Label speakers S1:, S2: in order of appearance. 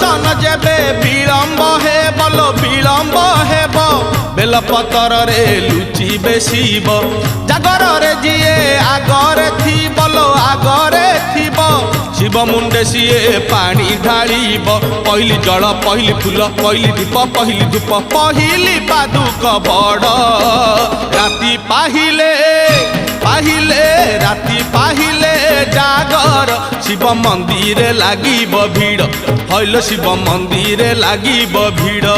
S1: दर्शन जेबे विलंब हे बोलो विलंब हेब बेलपतर रे लुचि बेसिब जागर रे जिए आगरे थी बोलो आगरे थीब शिव मुंडे सीए पानी ढालिब पहली जल पहली फूल पहली दीप पहली धूप पहली पादुक बड़ राति पाहिले पाहिले राति पाहिले जागर शिव मंदिर लागिब भीड़ हईल शिव मंदिर लागिब भीड़।